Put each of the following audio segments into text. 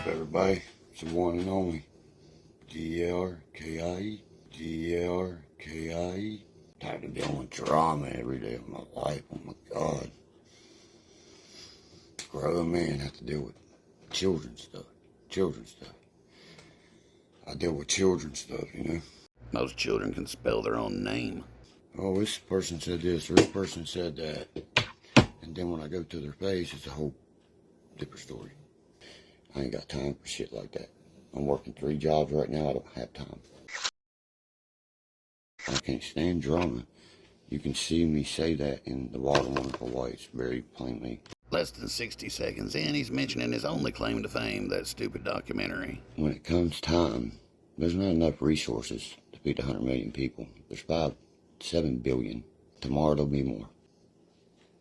up, everybody? It's the one and only Derkie. Derkie. Tired of dealing with drama every day of my life. Oh my God. Grown men have to deal with children's stuff. I deal with children's stuff, you know. Most children can spell their own name. Oh, this person said this, or this person said that. And then when I go to their face, it's a whole different story. I ain't got time for shit like that. I'm working 3 jobs right now. I don't have time. I can't stand drama. You can see me say that in The Wild and Wonderful Whites very plainly. Less than 60 seconds in, he's mentioning his only claim to fame, that stupid documentary. When it comes time, there's not enough resources to feed 100 million people. There's 7 billion. Tomorrow there'll be more.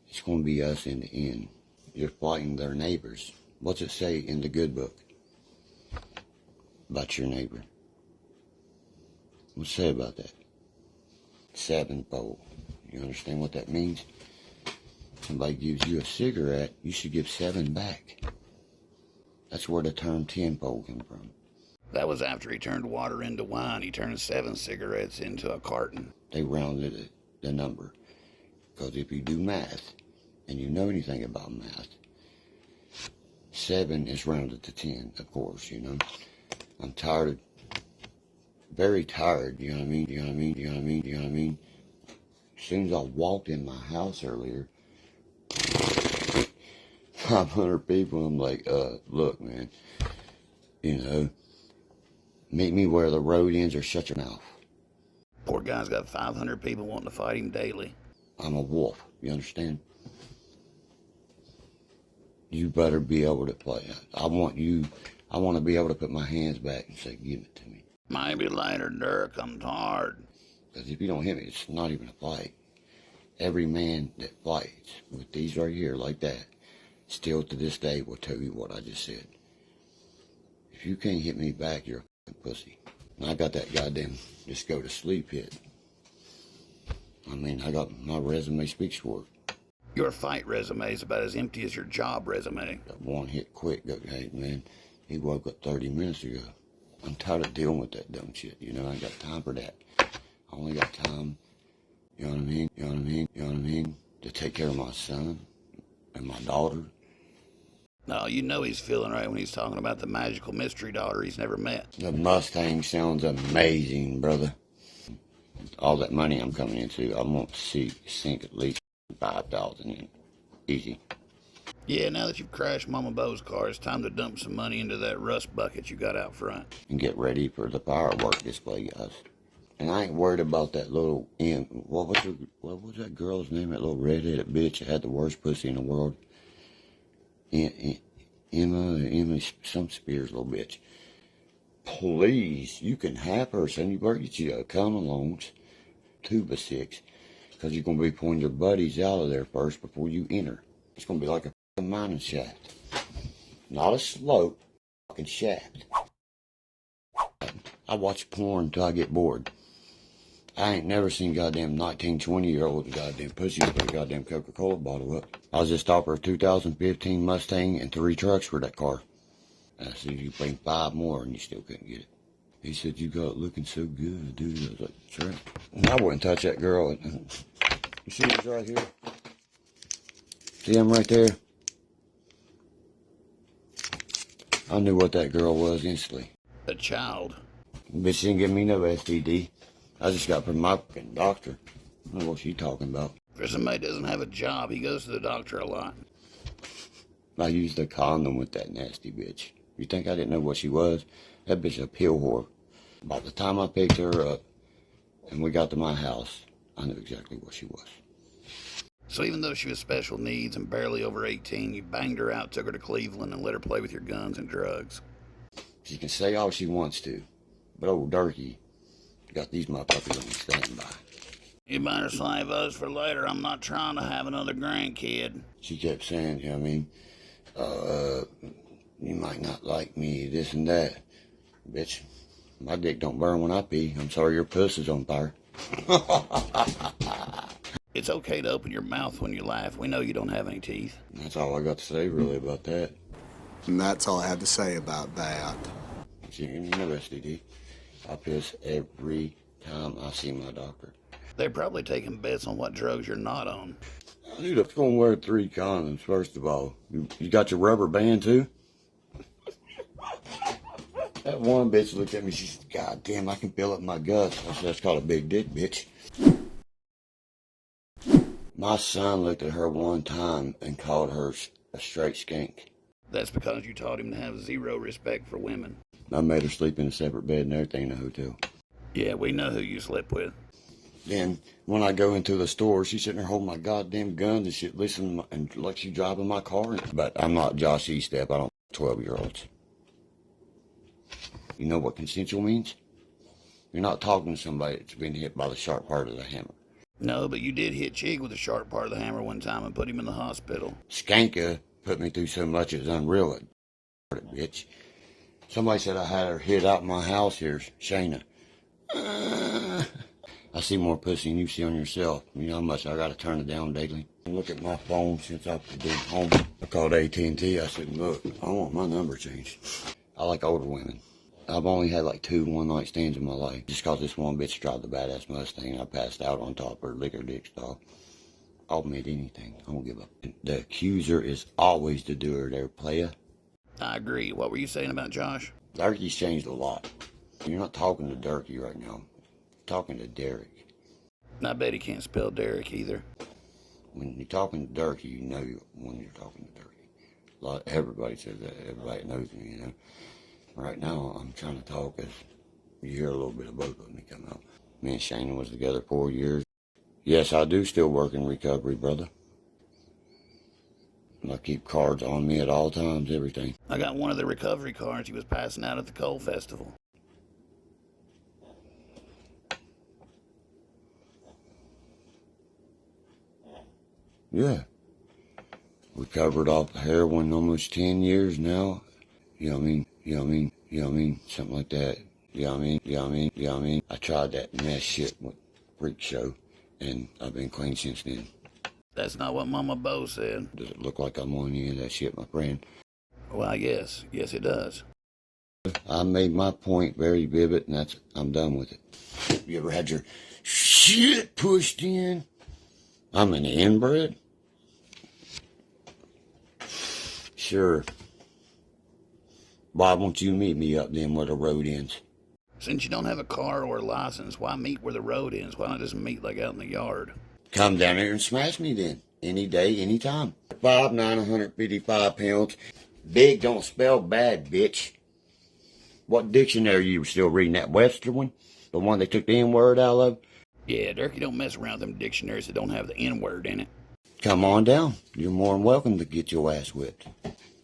It's going to be us in the end. You're fighting their neighbors. What's it say in the good book about your neighbor? What's it say about that? Sevenfold. You understand what that means? Somebody gives you a cigarette, you should give 7 back. That's where the term tenfold came from. That was after he turned water into wine. He turned 7 cigarettes into a carton. They rounded the number. Because if you do math, and you know anything about math, 7 is rounded to 10, of course, you know. I'm tired, very tired, you know what I mean? As soon as I walked in my house earlier, 500 people, I'm like, look, man, you know, meet me where the road ends or shut your mouth. Poor guy's got 500 people wanting to fight him daily. I'm a wolf, you understand? You better be able to play. I want to be able to put my hands back and say, give it to me. Maybe later, Derk, I'm tired. Because if you don't hit me, it's not even a fight. Every man that fights with these right here like that, still to this day will tell you what I just said. If you can't hit me back, you're a fucking pussy. And I got that goddamn just go to sleep hit. I mean, I got my resume speaks for it. Your fight resume is about as empty as your job resume. That one hit quick, go, hey man, he woke up 30 minutes ago. I'm tired of dealing with that dumb shit, you know, I ain't got time for that. I only got time, you know what I mean, to take care of my son and my daughter. No, you know he's feeling right when he's talking about the magical mystery daughter he's never met. The Mustang sounds amazing, brother. All that money I'm coming into, I want to sink at least 5,000 in. Easy. Yeah, now that you've crashed Mama Bo's car, it's time to dump some money into that rust bucket you got out front. And get ready for the firework display, guys. And I ain't worried about that little what was that girl's name? That little redheaded bitch that had the worst pussy in the world. Emma, some Spears little bitch. Please, you can have her. Son, you better get you a condom loans, 2x6, because you're going to be pulling your buddies out of there first before you enter. It's going to be like a mining shaft. Not a slope, fucking shaft. I watch porn until I get bored. I ain't never seen goddamn 19, 20-year-old with a goddamn pussy put a goddamn Coca-Cola bottle up. I was just offered a 2015 Mustang and 3 trucks for that car. And I said, you bring 5 more and you still couldn't get it. He said, you got it looking so good, dude. I was like, that's right. And I wouldn't touch that girl. You see this right here? See him right there? I knew what that girl was instantly. A child. Bitch didn't give me no STD. I just got from my fucking doctor. I don't know what she talking about. For somebody who doesn't have a job, he goes to the doctor a lot. I used a condom with that nasty bitch. You think I didn't know what she was? That bitch a pill whore. By the time I picked her up and we got to my house, I knew exactly what she was. So even though she was special needs and barely over 18, you banged her out, took her to Cleveland, and let her play with your guns and drugs. She can say all she wants to, but old Derkie got these motherfuckers on standby. You better save us for later. I'm not trying to have another grandkid. She kept saying, you know what I mean, you might not like me, this and that. Bitch, my dick don't burn when I pee. I'm sorry your pussy's on fire. It's okay to open your mouth when you laugh. We know you don't have any teeth. That's all I got to say really about that. And that's all I have to say about that. See, you know, STD. I piss every time I see my doctor. They're probably taking bets on what drugs you're not on. Dude, I'm gonna wear 3 condoms, first of all. You got your rubber band, too? That one bitch looked at me, she said, God damn, I can feel it in my guts. I said, that's called a big dick, bitch. My son looked at her one time and called her a straight skank. That's because you taught him to have zero respect for women. I made her sleep in a separate bed and everything in the hotel. Yeah, we know who you slept with. Then, when I go into the store, she's sitting there holding my goddamn guns and shit, listening, and like she's driving my car. But I'm not Josh Estep. I don't 12-year-olds. You know what consensual means? You're not talking to somebody that's been hit by the sharp part of the hammer. No, but you did hit Chig with a sharp part of the hammer one time and put him in the hospital. Skanka put me through so much it was unreal. Bitch. Somebody said I had her hid out my house here, Shayna. I see more pussy than you see on yourself. You know how much I gotta turn it down daily. Look at my phone since I've been home. I called AT&T. I said, look, I want my number changed. I like older women. I've only had like 2 one-night stands in my life. Just cause this one bitch drive the badass Mustang, I passed out on top of her, lick her dick stall. I'll admit anything. I won't give up. The accuser is always the doer there, playa. I agree. What were you saying about Josh? Derkie's changed a lot. You're not talking to Derkie right now. You're talking to Derek. I bet he can't spell Derek either. When you're talking to Derkie, you know when you're talking to Derkie. Everybody says that. Everybody knows me, you know. Right now, I'm trying to talk as you hear a little bit of both of me come out. Me and Shayna was together 4 years. Yes, I do still work in recovery, brother. I keep cards on me at all times, everything. I got one of the recovery cards he was passing out at the coal festival. Yeah. Recovered off heroin almost 10 years now. You know what I mean? You know what I mean? You know what I mean? Something like that. You know what I mean? You know what I mean? You know what I mean? I tried that mess shit with Freak Show, and I've been clean since then. That's not what Mama Bo said. Does it look like I'm on any of that shit, my friend? Well, yes. Yes, it does. I made my point very vivid, and I'm done with it. You ever had your shit pushed in? I'm an inbred? Sure. Why won't you meet me up then where the road ends? Since you don't have a car or a license, why meet where the road ends? Why not just meet like out in the yard? Come down here and smash me then. Any day, any time. 5'9", 155 pounds. Big don't spell bad, bitch. What dictionary you were still reading? That Webster one? The one they took the N-word out of? Yeah, Derky don't mess around with them dictionaries that don't have the N-word in it. Come on down. You're more than welcome to get your ass whipped.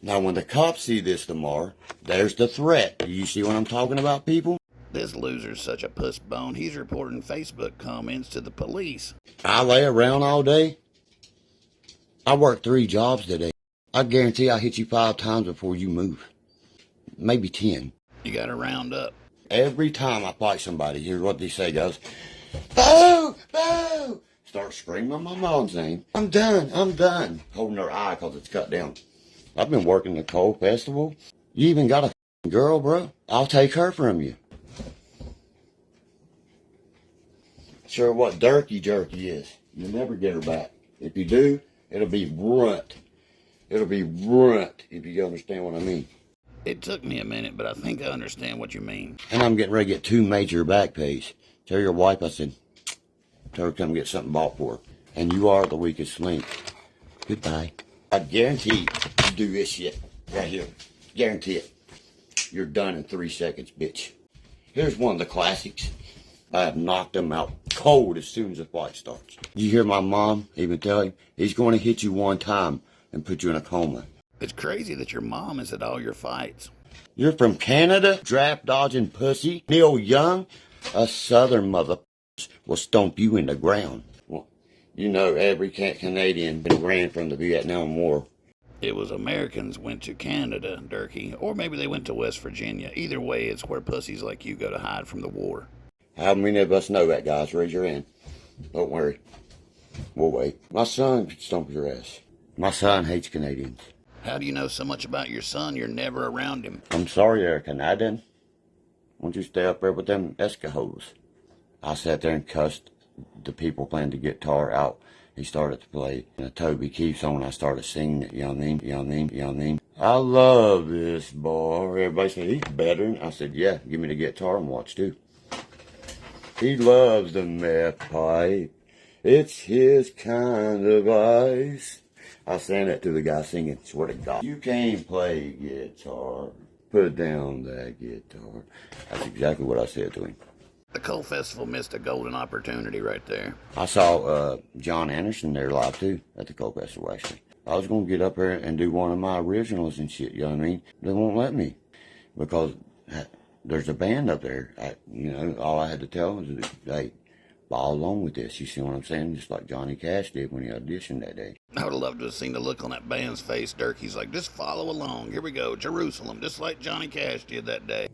Now, when the cops see this tomorrow, there's the threat. Do you see what I'm talking about, people? This loser's such a puss bone, he's reporting Facebook comments to the police. I lay around all day. I work 3 jobs today. I guarantee I hit you 5 times before you move. Maybe 10. You gotta round up. Every time I fight somebody, here's what they say, guys. Boo! Boo! Start screaming my mom's name. I'm done. I'm done. Holding her eye because it's cut down. I've been working the coal festival. You even got a girl, bro? I'll take her from you. Sure what Derky jerky is. You'll never get her back. If you do, it'll be runt. It'll be runt, if you understand what I mean. It took me a minute, but I think I understand what you mean. And I'm getting ready to get 2 major back pays. Tell your wife I said, tell her to come get something bought for her. And you are the weakest link. Goodbye. I guarantee you do this shit right here. Guarantee it. You're done in 3 seconds, bitch. Here's one of the classics. I have knocked him out cold as soon as the fight starts. You hear my mom even tell him he's going to hit you 1 time and put you in a coma. It's crazy that your mom is at all your fights. You're from Canada, draft dodging pussy. Neil Young, a southern mother will stomp you in the ground. Well, you know every Canadian ran from the Vietnam War. It was Americans went to Canada, Derky, or maybe they went to West Virginia. Either way, it's where pussies like you go to hide from the war. How many of us know that, guys? Raise your hand. Don't worry. We'll wait. My son could stomp your ass. My son hates Canadians. How do you know so much about your son you're never around him? I'm sorry, Eric, and I didn't. Why don't you stay up there with them Eskahos? I sat there and cussed the people playing the guitar out. He started to play a Toby Keith song. I started singing it, you know what I mean? You know what I mean? You know what I mean? I love this boy. Everybody said, he's better. I said, yeah, give me the guitar and watch too. He loves the meth pipe. It's his kind of ice. I sang that to the guy singing, swear to God. You can't play guitar. Put down that guitar. That's exactly what I said to him. The Coal Festival missed a golden opportunity right there. I saw John Anderson there live too at the Coal Festival actually. I was going to get up there and do one of my originals and shit, you know what I mean? They won't let me because there's a band up there. All I had to tell them was, hey, follow along with this. You see what I'm saying? Just like Johnny Cash did when he auditioned that day. I would have loved to have seen the look on that band's face. Derkie's like, just follow along. Here we go. Jerusalem, just like Johnny Cash did that day.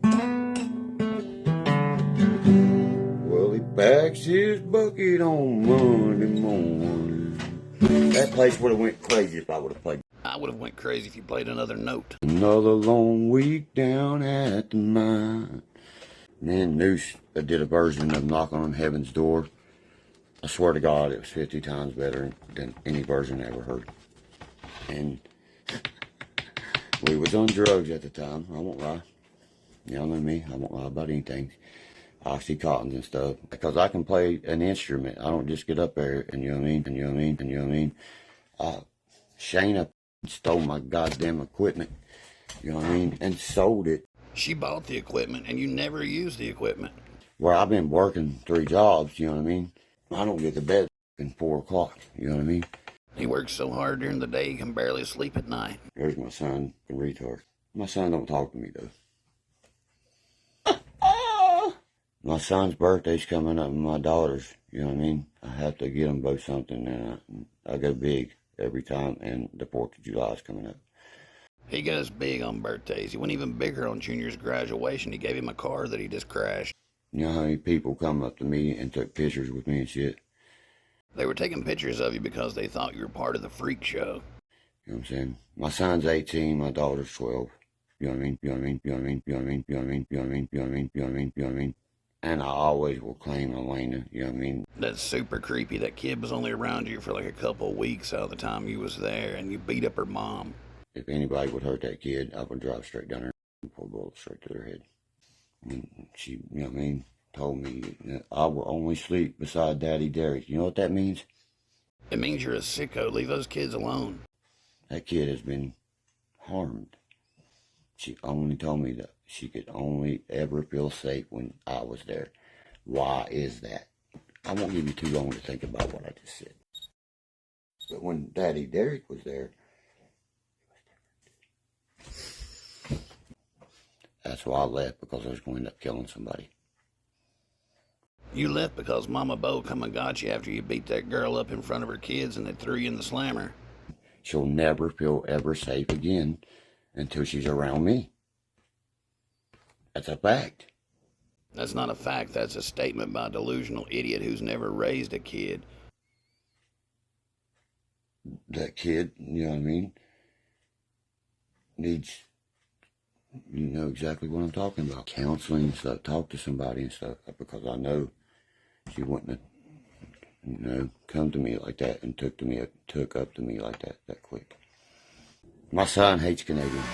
Well, he packs his bucket on Monday morning. That place would have went crazy if I would have played. I would have went crazy if you played another note. Another long week down at the mine. Man, Noosh did a version of Knocking on Heaven's Door. I swear to God, it was 50 times better than any version I ever heard. And we was on drugs at the time, I won't lie. You know me, I won't lie about anything. Oxycontins and stuff. Because I can play an instrument. I don't just get up there and you know what I mean, and you know what I mean, and you know what I mean. Shayna stole my goddamn equipment, you know what I mean, and sold it. She bought the equipment and you never used the equipment. Where I've been working 3 jobs, you know what I mean. I don't get to bed at 4 o'clock, you know what I mean. He works so hard during the day he can barely sleep at night. There's my son, the retard. My son don't talk to me though. My son's birthday's coming up and my daughter's, you know what I mean? I have to get them both something and I go big every time and the 4th of July is coming up. He goes big on birthdays. He went even bigger on Junior's graduation. He gave him a car that he just crashed. You know how many people come up to me and took pictures with me and shit? They were taking pictures of you because they thought you were part of the freak show. You know what I'm saying? My son's 18, my daughter's 12. You know what I mean? You know what I mean? You know what I mean? You know what I mean? You know what I mean? You know what I mean? You know what I mean? You know what I mean? You know what I mean? And I always will claim Elena, you know what I mean? That's super creepy. That kid was only around you for like a couple of weeks out of the time you was there, and you beat up her mom. If anybody would hurt that kid, I would drive straight down there and pull a bullet straight to their head. And she, you know what I mean, told me I will only sleep beside Daddy Derek. You know what that means? It means you're a sicko. Leave those kids alone. That kid has been harmed. She only told me that she could only ever feel safe when I was there. Why is that? I won't give you too long to think about what I just said. But when Daddy Derek was there, that's why I left, because I was going to end up killing somebody. You left because Mama Bo come and got you after you beat that girl up in front of her kids and they threw you in the slammer. She'll never feel ever safe again until she's around me. That's a fact. That's not a fact. That's a statement by a delusional idiot who's never raised a kid. That kid, you know what I mean, needs, you know exactly what I'm talking about. Counseling and stuff, talk to somebody and stuff, because I know she wouldn't have, you know, come to me like that and took up to me like that quick. My son hates Canadians.